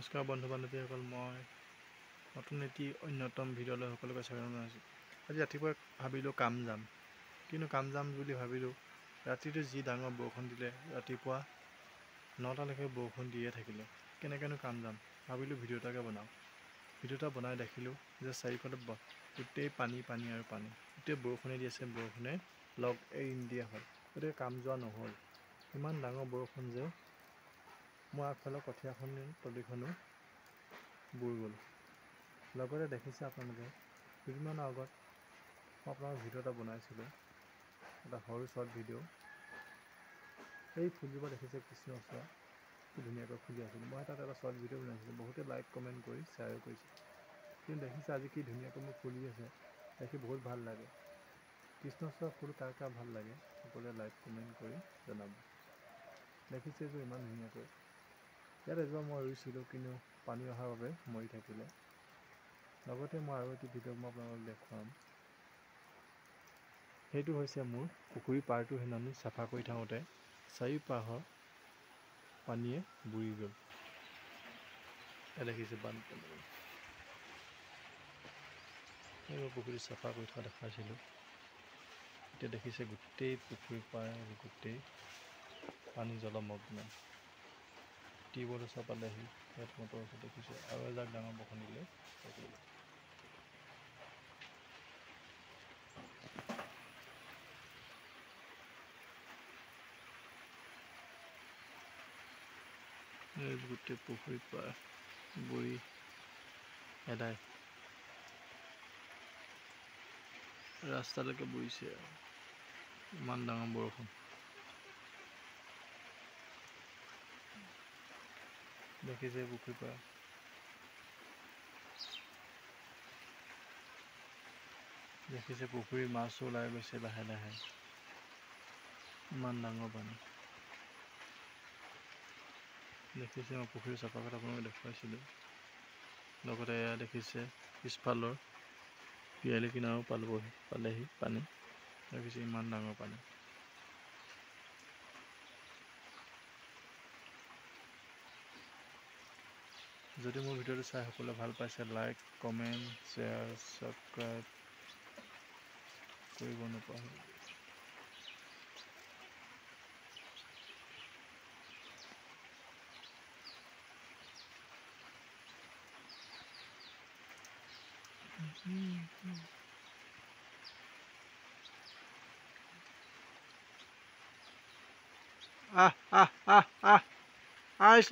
নমস্কাৰ বন্ধু বান্ধৱীসকল, মই নতুন এটি অন্যতম ভিডিঅ'লৈ সকলোকে স্বাগতম জনাইছোঁ। আজি ৰাতিপুৱা ভাবিলোঁ কাম যাম, কিন্তু কাম যাম বুলি ভাবিলোঁ ৰাতিটো যি ডাঙৰ বৰষুণ দিলে, ৰাতিপুৱা 9টালৈকে বৰষুণ দিয়ে থাকিলে। কেনেকৈনো কাম যাম ভাবিলোঁ ভিডিঅ' এটাকে বনাওঁ। ভিডিঅ' এটা বনাই দেখিলোঁ যে চাৰিওফালে গোটেই পানী আৰু পানী, গোটেই বৰষুণে দি আছে, বৰষুণে লগ এৰি নিদিয়া হয়, গতিকে কাম যোৱা নহ'ল। ইমান ডাঙৰ বৰষুণ যে মোৰ আগফালৰ কঠীয়াখনৰ তলিখনো বুৰ গ'ল। লগতে দেখিছে আপোনালোকে দুদিনমানৰ আগত মই আপোনালোকৰ ভিডিঅ' এটা বনাইছিলোঁ, এটা সৰু শ্বৰ্ট ভিডিঅ'। এই ফুলজোপা দেখিছে কৃষ্ণচূড়া কি ধুনীয়াকৈ ফুলি আছিলোঁ। মই তাত এটা শ্বৰ্ট ভিডিঅ' বনাইছিলোঁ, বহুতে লাইক কমেণ্ট কৰি শ্বেয়াৰো কৰিছে। কিন্তু দেখিছে আজি কি ধুনীয়াকৈ মোৰ ফুলি আছে, দেখি বহুত ভাল লাগে। কৃষ্ণচূড়া ফুল কাৰ কাৰ ভাল লাগে সকলোৱে লাইক কমেণ্ট কৰি জনাব। দেখিছে যে ইমান ধুনীয়াকৈ ইয়াত এজোপা মই ৰুইছিলোঁ, কিন্তু পানী অহাৰ বাবে মৰি থাকিলে। লগতে মই আৰু এটি ভিডিঅ' মই আপোনালোকক দেখুৱাম। সেইটো হৈছে মোৰ পুখুৰী পাৰটো সেইদিনাখনি চাফা কৰি থাকোঁতে চাৰিওপাহৰ পানীয়ে বুৰি গ'ল। এয়া দেখিছে বানপানী। মই পুখুৰী চাফা কৰি থকা দেখাইছিলোঁ। এতিয়া দেখিছে গোটেই পুখুৰী পাৰ গোটেই পানী জলমগ্ন। টিউবৱেলৰ ওচৰ পালেহি, ইয়াত মটৰ ওচৰত দেখিছোঁ আৰু এজাক ডাঙৰ বৰষুণ দিলে। গোটেই পুখুৰী পাৰ বুৰি এদাই, ৰাস্তালৈকে বুৰিছে আৰু ইমান ডাঙৰ বৰষুণ। দেখিছে পুখুৰী পাৰ দেখিছে পুখুৰীৰ মাছো ওলাই গৈছে লাহে লাহে, ইমান ডাঙৰ পানী। দেখিছে মই পুখুৰী চাফা কৰা আপোনালোকে দেখুৱাইছিলোঁ। লগতে এয়া দেখিছে পিছফালৰ পিয়ালি কিনাৰো পালেহি পানী। দেখিছে ইমান ডাঙৰ পানী। যদি মোৰ ভিডিঅ'টো চাই সকলোৱে ভাল পাইছে, লাইক কমেণ্ট শ্বেয়াৰ ছাবস্ক্ৰাইব কৰিব নাপাহৰিব। Ice.